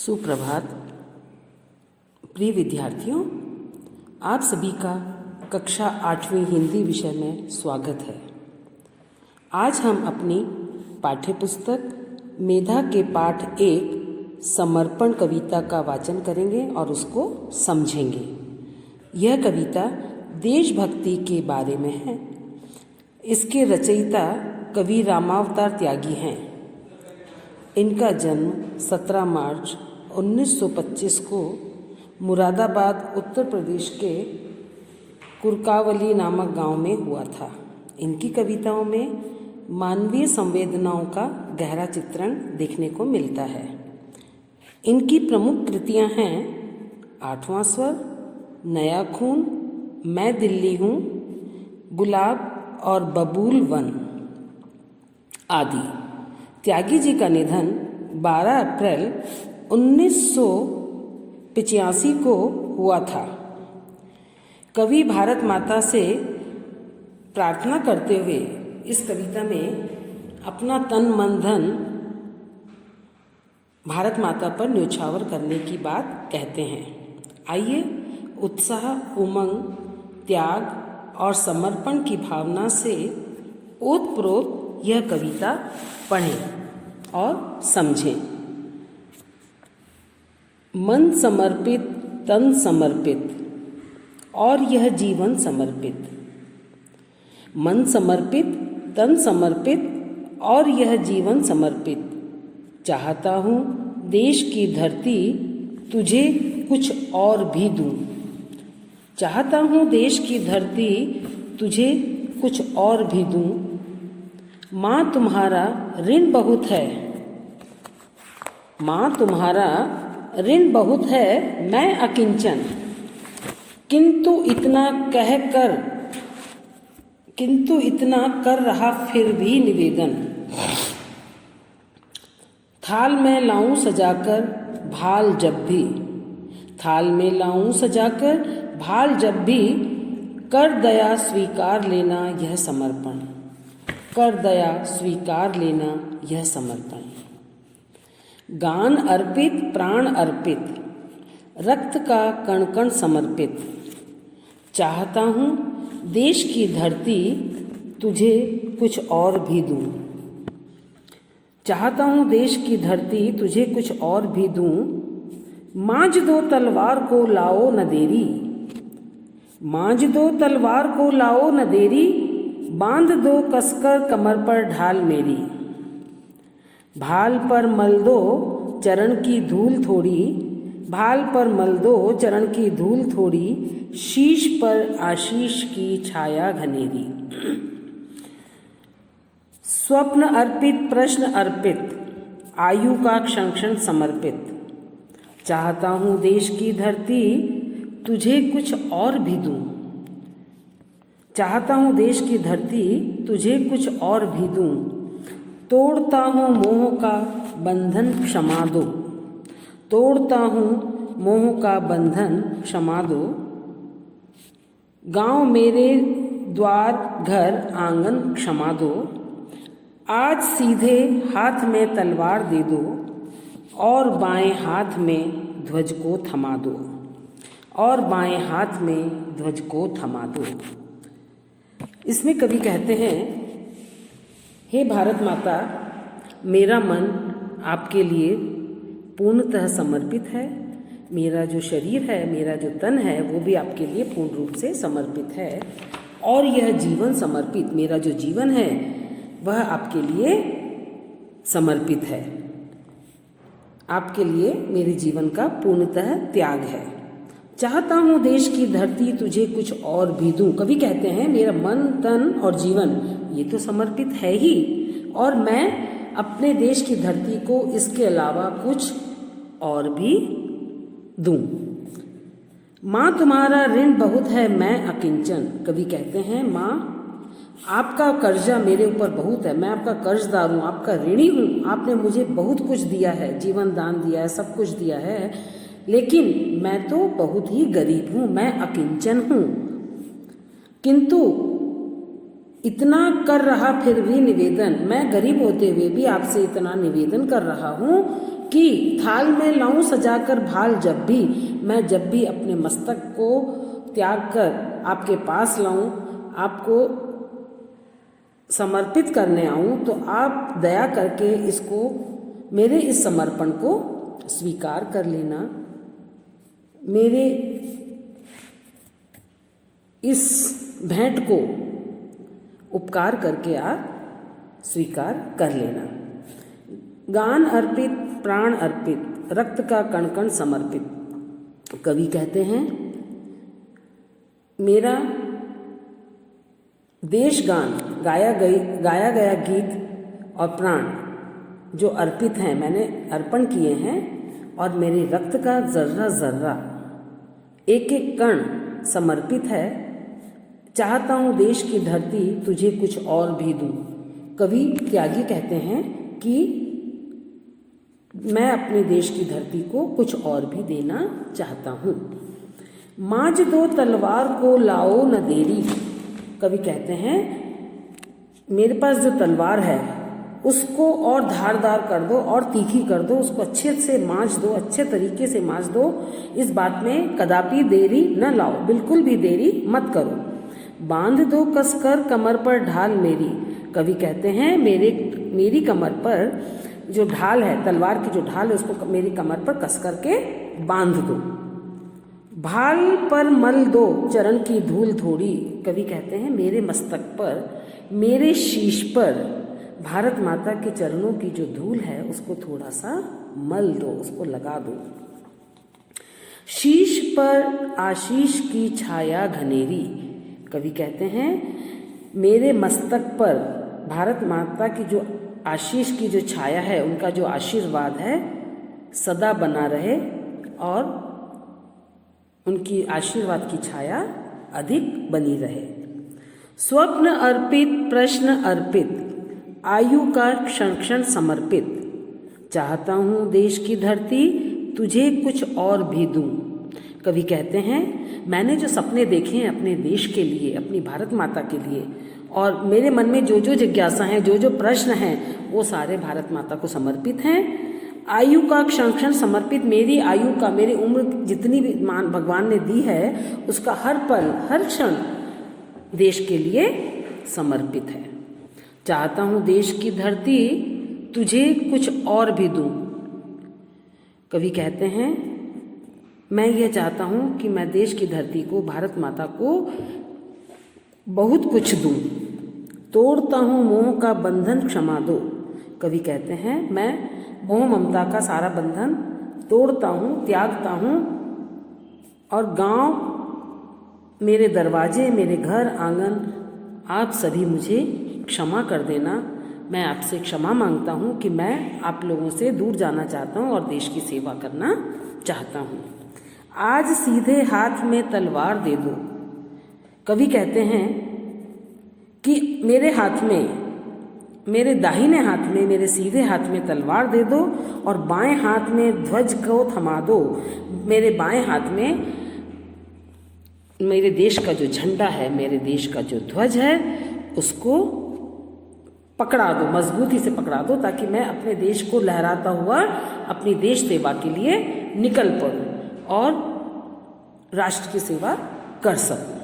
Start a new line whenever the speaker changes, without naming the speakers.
सुप्रभात प्रिय विद्यार्थियों, आप सभी का कक्षा 8वीं हिंदी विषय में स्वागत है। आज हम अपनी पाठ्यपुस्तक मेधा के पाठ 1 समर्पण कविता का वाचन करेंगे और उसको समझेंगे। यह कविता देशभक्ति के बारे में है। इसके रचयिता कवि रामावतार त्यागी हैं। इनका जन्म 17 मार्च 1925 को मुरादाबाद उत्तर प्रदेश के कुरकावली नामक गांव में हुआ था। इनकी कविताओं में मानवीय संवेदनाओं का गहरा चित्रण देखने को मिलता है। इनकी प्रमुख कृतियां हैं आठवां स्वर, नया खून, मैं दिल्ली हूँ, गुलाब और बबूल वन आदि। त्यागी जी का निधन 12 अप्रैल 1985 को हुआ था। कवि भारत माता से प्रार्थना करते हुए इस कविता में अपना तन मन धन भारत माता पर न्योछावर करने की बात कहते हैं। आइए उत्साह, उमंग, त्याग और समर्पण की भावना से ओतप्रोत यह कविता पढ़ें और समझें। मन समर्पित, तन समर्पित और यह जीवन समर्पित। मन समर्पित, तन समर्पित और यह जीवन समर्पित। चाहता हूँ देश की धरती तुझे कुछ और भी दूँ। चाहता हूँ देश की धरती तुझे कुछ और भी दूँ। माँ तुम्हारा ऋण बहुत है, माँ तुम्हारा ऋण बहुत है, मैं अकिंचन। किंतु इतना कर रहा फिर भी निवेदन। थाल में लाऊं सजाकर भाल जब भी, थाल में लाऊं सजाकर भाल जब भी, कर दया स्वीकार लेना यह समर्पण। कर दया स्वीकार लेना यह समर्पण। गान अर्पित, प्राण अर्पित, रक्त का कण कण समर्पित। चाहता हूँ देश की धरती तुझे कुछ और भी दूँ। चाहता हूँ देश की धरती तुझे कुछ और भी दूँ। मांझ दो तलवार को लाओ न देरी, मांझ दो तलवार को लाओ न देरी, बांध दो कसकर कमर पर ढाल मेरी। भाल पर मल दो चरण की धूल थोड़ी, भाल पर मल दो चरण की धूल थोड़ी, शीश पर आशीष की छाया घनेरी। स्वप्न अर्पित, प्रश्न अर्पित, आयु का क्षण क्षण समर्पित। चाहता हूँ देश की धरती तुझे कुछ और भी दूँ। चाहता हूँ देश की धरती तुझे कुछ और भी दूँ। तोड़ता हूँ मोह का बंधन क्षमा दो, तोड़ता हूँ मोह का बंधन क्षमा दो। गांव मेरे द्वार घर आंगन क्षमा दो। आज सीधे हाथ में तलवार दे दो और बाएं हाथ में ध्वज को थमा दो, और बाएं हाथ में ध्वज को थमा दो। इसमें कवि कहते हैं, हे भारत माता, मेरा मन आपके लिए पूर्णतः समर्पित है। मेरा जो शरीर है, मेरा जो तन है, वो भी आपके लिए पूर्ण रूप से समर्पित है। और यह जीवन समर्पित, मेरा जो जीवन है वह आपके लिए समर्पित है। आपके लिए मेरे जीवन का पूर्णतः त्याग है। चाहता हूँ देश की धरती तुझे कुछ और भी दूँ। कवि कहते हैं, मेरा मन, तन और जीवन ये तो समर्पित है ही, और मैं अपने देश की धरती को इसके अलावा कुछ और भी दूँ। माँ तुम्हारा ऋण बहुत है, मैं अकिंचन। कवि कहते हैं, माँ आपका कर्जा मेरे ऊपर बहुत है, मैं आपका कर्जदार हूँ, आपका ऋणी हूँ। आपने मुझे बहुत कुछ दिया है, जीवन दान दिया है, सब कुछ दिया है, लेकिन मैं तो बहुत ही गरीब हूँ, मैं अकिंचन हूँ। किंतु इतना कर रहा फिर भी निवेदन, मैं गरीब होते हुए भी आपसे इतना निवेदन कर रहा हूँ कि थाल में लाऊं सजाकर भाल जब भी, मैं जब भी अपने मस्तक को त्याग कर आपके पास लाऊं, आपको समर्पित करने आऊं, तो आप दया करके इसको, मेरे इस समर्पण को स्वीकार कर लेना, मेरे इस भेंट को उपकार करके आप स्वीकार कर लेना। गान अर्पित, प्राण अर्पित, रक्त का कण कण समर्पित। कवि कहते हैं मेरा देश गान, गाया गया गीत और प्राण जो अर्पित हैं, मैंने अर्पण किए हैं, और मेरे रक्त का जर्रा जर्रा, एक एक कण समर्पित है। चाहता हूँ देश की धरती तुझे कुछ और भी दूँ। कवि त्यागी कहते हैं कि मैं अपने देश की धरती को कुछ और भी देना चाहता हूँ। मांझ दो तलवार को लाओ न देरी। कवि कहते हैं मेरे पास जो तलवार है उसको और धारदार कर दो और तीखी कर दो, उसको अच्छे से मांझ दो, अच्छे तरीके से मांझ दो। इस बात में कदापि देरी न लाओ, बिल्कुल भी देरी मत करो। बांध दो कसकर कमर पर ढाल मेरी। कवि कहते हैं मेरी कमर पर जो ढाल है, तलवार की जो ढाल है, उसको मेरी कमर पर कस करके बांध दो। भाल पर मल दो चरण की धूल थोड़ी। कवि कहते हैं मेरे मस्तक पर, मेरे शीश पर भारत माता के चरणों की जो धूल है उसको थोड़ा सा मल दो, उसको लगा दो। शीश पर आशीष की छाया घनेरी। कवि कहते हैं मेरे मस्तक पर भारत माता की जो आशीष की जो छाया है, उनका जो आशीर्वाद है सदा बना रहे और उनकी आशीर्वाद की छाया अधिक बनी रहे। स्वप्न अर्पित, प्रश्न अर्पित, आयु का क्षण क्षण समर्पित। चाहता हूँ देश की धरती तुझे कुछ और भी दूँ। कवि कहते हैं मैंने जो सपने देखे हैं अपने देश के लिए, अपनी भारत माता के लिए, और मेरे मन में जो जो जिज्ञासा हैं, जो जो प्रश्न हैं, वो सारे भारत माता को समर्पित हैं। आयु का क्षण क्षण समर्पित, मेरी आयु का, मेरी उम्र जितनी भी भगवान ने दी है उसका हर पल हर क्षण देश के लिए समर्पित है। चाहता हूँ देश की धरती तुझे कुछ और भी दूँ। कवि कहते हैं मैं ये चाहता हूँ कि मैं देश की धरती को, भारत माता को बहुत कुछ दूँ। तोड़ता हूँ मोह का बंधन क्षमा दो। कवि कहते हैं मैं मोह ममता का सारा बंधन तोड़ता हूँ, त्यागता हूँ, और गांव, मेरे दरवाजे, मेरे घर आंगन, आप सभी मुझे क्षमा कर देना। मैं आपसे क्षमा मांगता हूँ कि मैं आप लोगों से दूर जाना चाहता हूँ और देश की सेवा करना चाहता हूँ। आज सीधे हाथ में तलवार दे दो। कवि कहते हैं कि मेरे हाथ में, मेरे दाहिने हाथ में, मेरे सीधे हाथ में तलवार दे दो और बाएं हाथ में ध्वज को थमा दो। मेरे बाएं हाथ में मेरे देश का जो झंडा है, मेरे देश का जो ध्वज है, उसको पकड़ा दो, मजबूती से पकड़ा दो, ताकि मैं अपने देश को लहराता हुआ अपनी देश सेवा के लिए निकल पड़ूं और राष्ट्र की सेवा कर सकूं।